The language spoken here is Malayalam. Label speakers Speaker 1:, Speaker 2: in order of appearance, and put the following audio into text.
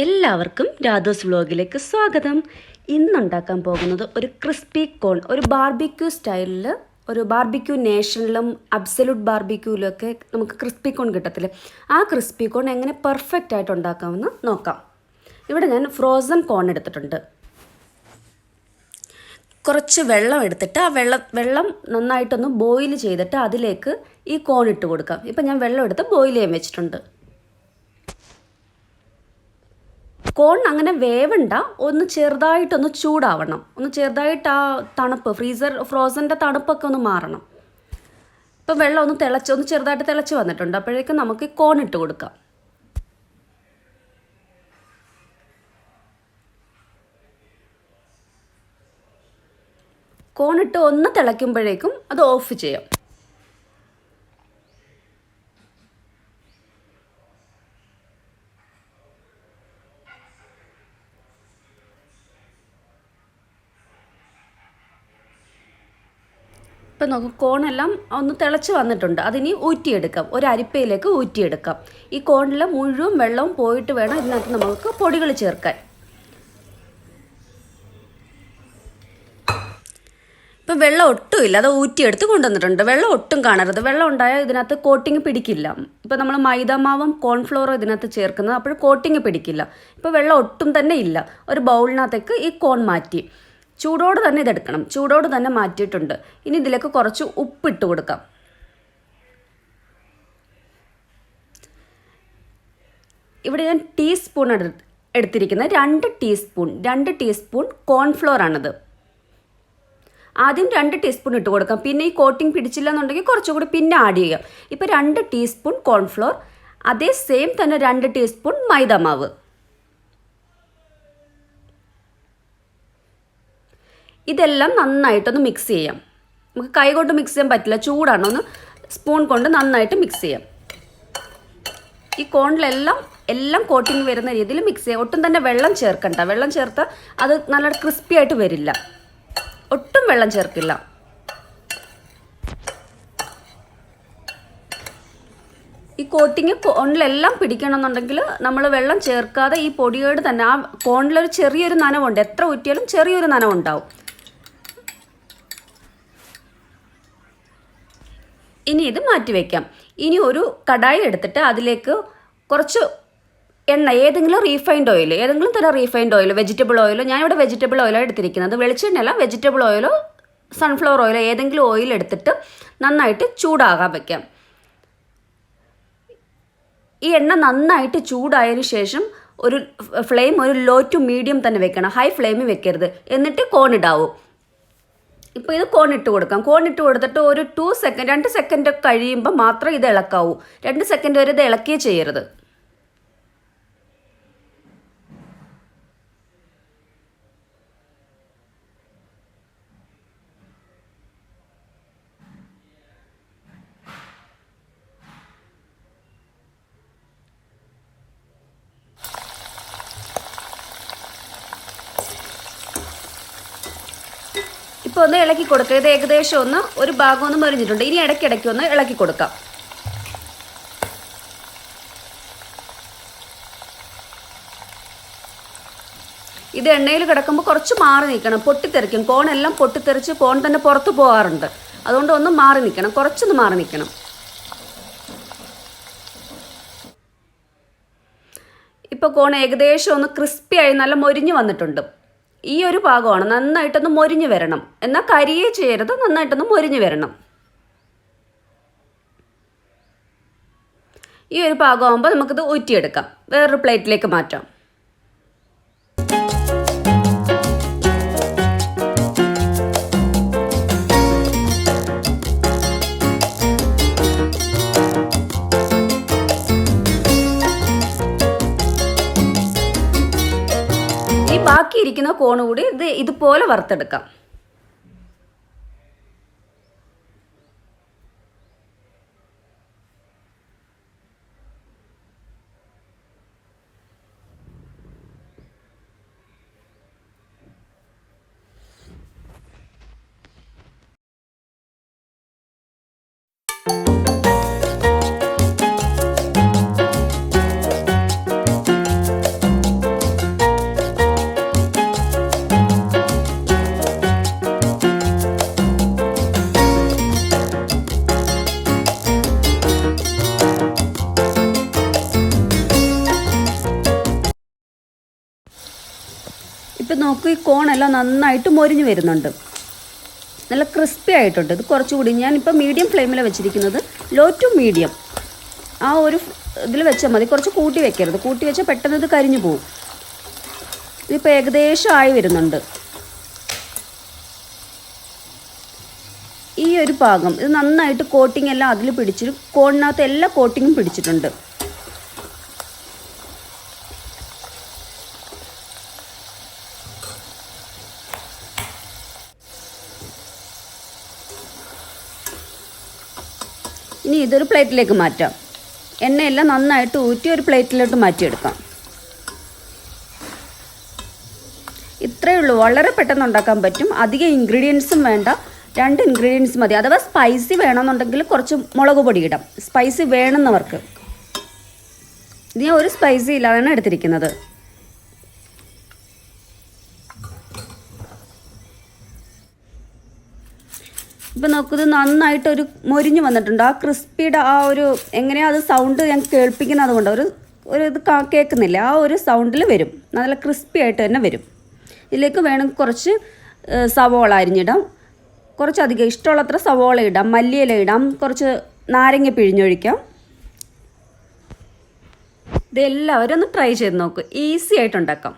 Speaker 1: എല്ലാവർക്കും രാധോസ് വ്ലോഗിലേക്ക് സ്വാഗതം. ഇന്നുണ്ടാക്കാൻ പോകുന്നത് ഒരു ക്രിസ്പി കോൺ, ഒരു ബാർബിക്യൂ സ്റ്റൈലിൽ, ഒരു ബാർബിക്യൂ നേഷനിലും അബ്സല്യൂട്ട് ബാർബിക്യൂലൊക്കെ നമുക്ക് ക്രിസ്പി കോൺ കിട്ടത്തില്ലേ, ആ ക്രിസ്പി കോൺ എങ്ങനെ പെർഫെക്റ്റ് ആയിട്ട് ഉണ്ടാക്കാമെന്ന് നോക്കാം. ഇവിടെ ഞാൻ ഫ്രോസൺ കോൺ എടുത്തിട്ടുണ്ട്. കുറച്ച് വെള്ളം എടുത്തിട്ട് ആ വെള്ളം നന്നായിട്ടൊന്ന് ബോയിൽ ചെയ്തിട്ട് അതിലേക്ക് ഈ കോൺ ഇട്ട് കൊടുക്കാം. ഇപ്പം ഞാൻ വെള്ളം എടുത്ത് ബോയിൽ ചെയ്യാൻ വെച്ചിട്ടുണ്ട്. കോൺ അങ്ങനെ വേവണ്ട, ഒന്ന് ചെറുതായിട്ടൊന്ന് ചൂടാവണം, ഒന്ന് ചെറുതായിട്ട് ആ തണുപ്പ് ഫ്രോസൻ്റെ തണുപ്പൊക്കെ ഒന്ന് മാറണം. ഇപ്പം വെള്ളം ഒന്ന് ചെറുതായിട്ട് തിളച്ച് വന്നിട്ടുണ്ട്. അപ്പോഴേക്കും നമുക്ക് കോൺ ഇട്ട് കൊടുക്കാം. കോണിട്ട് ഒന്ന് തിളയ്ക്കുമ്പോഴേക്കും അത് ഓഫ് ചെയ്യാം. ഇപ്പം നോക്കും, കോണെല്ലാം ഒന്ന് തിളച്ച് വന്നിട്ടുണ്ട്. അതിനി ഊറ്റിയെടുക്കാം, ഒരു അരിപ്പയിലേക്ക് ഊറ്റിയെടുക്കാം. ഈ കോണിൽ മുഴുവൻ വെള്ളവും പോയിട്ട് വേണം ഇതിനകത്ത് നമുക്ക് പൊടികൾ ചേർക്കാൻ. ഇപ്പം വെള്ളം ഒട്ടുമില്ല, അത് ഊറ്റിയെടുത്ത് കൊണ്ടുവന്നിട്ടുണ്ട്. വെള്ളം ഒട്ടും കാണരുത്. വെള്ളം ഉണ്ടായാൽ ഇതിനകത്ത് കോട്ടിങ് പിടിക്കില്ല. ഇപ്പം നമ്മൾ മൈദാമാവും കോൺഫ്ലോറും ഇതിനകത്ത് ചേർക്കുന്നത്, അപ്പോൾ കോട്ടിങ് പിടിക്കില്ല. ഇപ്പോൾ വെള്ളം ഒട്ടും തന്നെ ഇല്ല. ഒരു ബൗളിനകത്തേക്ക് ഈ കോൺ മാറ്റി ചൂടോട് തന്നെ ഇതെടുക്കണം. ചൂടോട് തന്നെ മാറ്റിയിട്ടുണ്ട്. ഇനി ഇതിലേക്ക് കുറച്ച് ഉപ്പിട്ട് കൊടുക്കാം. ഇവിടെ ഞാൻ ടീസ്പൂൺ എടുത്തിരിക്കുന്നത് 2 ടീസ്പൂൺ കോൺഫ്ലോർ ആണിത്. ആദ്യം 2 ടീസ്പൂൺ ഇട്ട് കൊടുക്കാം. പിന്നെ ഈ കോട്ടിങ് പിടിച്ചില്ല എന്നുണ്ടെങ്കിൽ കുറച്ചുകൂടി പിന്നെ ആഡ് ചെയ്യാം. ഇപ്പോൾ 2 ടീസ്പൂൺ കോൺഫ്ലോർ, അതേ സെയിം തന്നെ 2 ടീസ്പൂൺ മൈദാമാവ്. ഇതെല്ലാം നന്നായിട്ടൊന്ന് മിക്സ് ചെയ്യാം. നമുക്ക് കൈ കൊണ്ട് മിക്സ് ചെയ്യാൻ പറ്റില്ല, ചൂടാണ്. ഒന്ന് സ്പൂൺ കൊണ്ട് നന്നായിട്ട് മിക്സ് ചെയ്യാം. ഈ കോണിലെല്ലാം കോട്ടിങ് വരുന്ന രീതിയിൽ മിക്സ് ചെയ്യാം. ഒട്ടും തന്നെ വെള്ളം ചേർക്കണ്ട. വെള്ളം ചേർത്താൽ അത് നല്ല ക്രിസ്പി ആയിട്ട് വരില്ല. ഒട്ടും വെള്ളം ചേർക്കില്ല. ഈ കോട്ടിങ് കോണിലെല്ലാം പിടിക്കണമെന്നുണ്ടെങ്കിൽ നമ്മൾ വെള്ളം ചേർക്കാതെ ഈ പൊടിയോട് തന്നെ, ആ കോണിലൊരു ചെറിയൊരു നനവുണ്ട്, എത്ര ഊറ്റിയാലും ചെറിയൊരു നനവുണ്ടാവും. ഇനി ഇത് മാറ്റി വയ്ക്കാം. ഇനി ഒരു കടായി എടുത്തിട്ട് അതിലേക്ക് കുറച്ച് എണ്ണ, ഏതെങ്കിലും റീഫൈൻഡ് ഓയിൽ, ഏതെങ്കിലും തരം റീഫൈൻഡ് ഓയിൽ, വെജിറ്റബിൾ ഓയിലോ, ഞാനിവിടെ വെജിറ്റബിൾ ഓയിലാണ് എടുത്തിരിക്കുന്നത്. വെളിച്ചെണ്ണയല്ല, വെജിറ്റബിൾ ഓയിലോ സൺഫ്ലവർ ഓയിലോ ഏതെങ്കിലും ഓയിൽ എടുത്തിട്ട് നന്നായിട്ട് ചൂടാകാൻ വയ്ക്കാം. ഈ എണ്ണ നന്നായിട്ട് ചൂടായതിനു ശേഷം ഒരു ലോ ടു മീഡിയം തന്നെ വെക്കണം, ഹൈ ഫ്ലെയിമിൽ വെക്കരുത്. എന്നിട്ട് കോണിടാവൂ. ഇപ്പോൾ ഇത് കോണിട്ട് കൊടുക്കാം. കോണിട്ട് കൊടുത്തിട്ട് ഒരു 2 സെക്കൻഡ് കഴിയുമ്പോൾ മാത്രം ഇത് ഇളക്കാവൂ. 2 സെക്കൻഡ് വരെ ഇത് ഇളക്കിയേ ചെയ്യരുത്. ഇപ്പോൾ ഒന്ന് ഇളക്കി കൊടുക്കുക. ഇത് ഏകദേശം ഒരു ഭാഗം ഒന്ന് മൊരിഞ്ഞിട്ടുണ്ട്. ഇനി ഇടയ്ക്കിടയ്ക്ക് ഒന്ന് ഇളക്കി കൊടുക്കാം. ഇത് എണ്ണയിൽ കിടക്കുമ്പോൾ കുറച്ച് മാറി നിൽക്കണം, പൊട്ടിത്തെറിക്കും. കോണെല്ലാം പൊട്ടിത്തെറിച്ച് കോൺ തന്നെ പുറത്ത് പോകാറുണ്ട്. അതുകൊണ്ട് ഒന്ന് മാറി നിൽക്കണം, കുറച്ചൊന്ന് മാറി നിൽക്കണം. ഇപ്പോൾ കോൺ ഏകദേശം ഒന്ന് ക്രിസ്പിയായി നല്ല മൊരിഞ്ഞ് വന്നിട്ടുണ്ട്. ഈ ഒരു ഭാഗമാണ് നന്നായിട്ടൊന്ന് മൊരിഞ്ഞ് വരണം. എന്നാൽ കരിയേ ചെയ്യരുത്, നന്നായിട്ടൊന്ന് മൊരിഞ്ഞ് വരണം. ഈ ഒരു ഭാഗമാകുമ്പോൾ നമുക്കിത് ഊറ്റിയെടുക്കാം. വേറൊരു പ്ലേറ്റിലേക്ക് മാറ്റാം. ബാക്കിയിരിക്കുന്ന കോണ് കൂടി ഇതുപോലെ വറുത്തെടുക്കാം. ഇപ്പം നോക്കൂ, ഈ കോണെല്ലാം നന്നായിട്ട് മൊരിഞ്ഞ് വരുന്നുണ്ട്, നല്ല ക്രിസ്പി ആയിട്ടുണ്ട്. ഇത് കുറച്ചുകൂടി ഞാനിപ്പോൾ മീഡിയം ഫ്ലെയിമിലാണ് വെച്ചിരിക്കുന്നത്, ലോ ടു മീഡിയം ആ ഒരു ഇതിൽ വെച്ചാൽ മതി. കുറച്ച് കൂട്ടി വെക്കരുത്, കൂട്ടി വെച്ചാൽ പെട്ടെന്ന് ഇത് കരിഞ്ഞു പോകും. ഇതിപ്പോൾ ഏകദേശം ആയി വരുന്നുണ്ട്. ഈ ഒരു പാകം ഇത് നന്നായിട്ട് കോട്ടിംഗ് എല്ലാം അതിൽ പിടിച്ചിട്ട് കോണിനകത്ത് എല്ലാ കോട്ടിങ്ങും പിടിച്ചിട്ടുണ്ട്. ഇനി ഇതൊരു പ്ലേറ്റിലേക്ക് മാറ്റാം. എണ്ണയെല്ലാം നന്നായിട്ട് ഊറ്റി ഒരു പ്ലേറ്റിലോട്ട് മാറ്റിയെടുക്കാം. ഇത്രയേ ഉള്ളൂ, വളരെ പെട്ടെന്ന് ഉണ്ടാക്കാൻ പറ്റും. അധികം ഇൻഗ്രീഡിയൻസും വേണ്ട, 2 ഇൻഗ്രീഡിയൻസ് മതി. അഥവാ സ്പൈസി വേണമെന്നുണ്ടെങ്കിൽ കുറച്ച് മുളക് പൊടി ഇടാം, സ്പൈസി വേണമെന്നവർക്ക്. ഇത് ഞാൻ ഒരു സ്പൈസി ഇല്ലാതാണ് എടുത്തിരിക്കുന്നത്. ഇപ്പം നോക്കുന്നത് നന്നായിട്ടൊരു മൊരിഞ്ഞ് വന്നിട്ടുണ്ട്. ആ ക്രിസ്പിയുടെ ആ ഒരു എങ്ങനെയാണ് അത് സൗണ്ട് ഞാൻ കേൾപ്പിക്കുന്നത് കൊണ്ട് ഇത് കേൾക്കുന്നില്ല, ആ ഒരു സൗണ്ടിൽ വരും, നല്ല ക്രിസ്പി ആയിട്ട് തന്നെ വരും. ഇതിലേക്ക് വേണമെങ്കിൽ കുറച്ച് സവോള അരിഞ്ഞിടാം, കുറച്ചധികം ഇഷ്ടമുള്ളത്ര സവോള ഇടാം, മല്ലിയില ഇടാം, കുറച്ച് നാരങ്ങ പിഴിഞ്ഞൊഴിക്കാം. ഇതെല്ലാവരും ഒന്ന് ട്രൈ ചെയ്ത് നോക്കും, ഈസി ആയിട്ട് ഉണ്ടാക്കാം.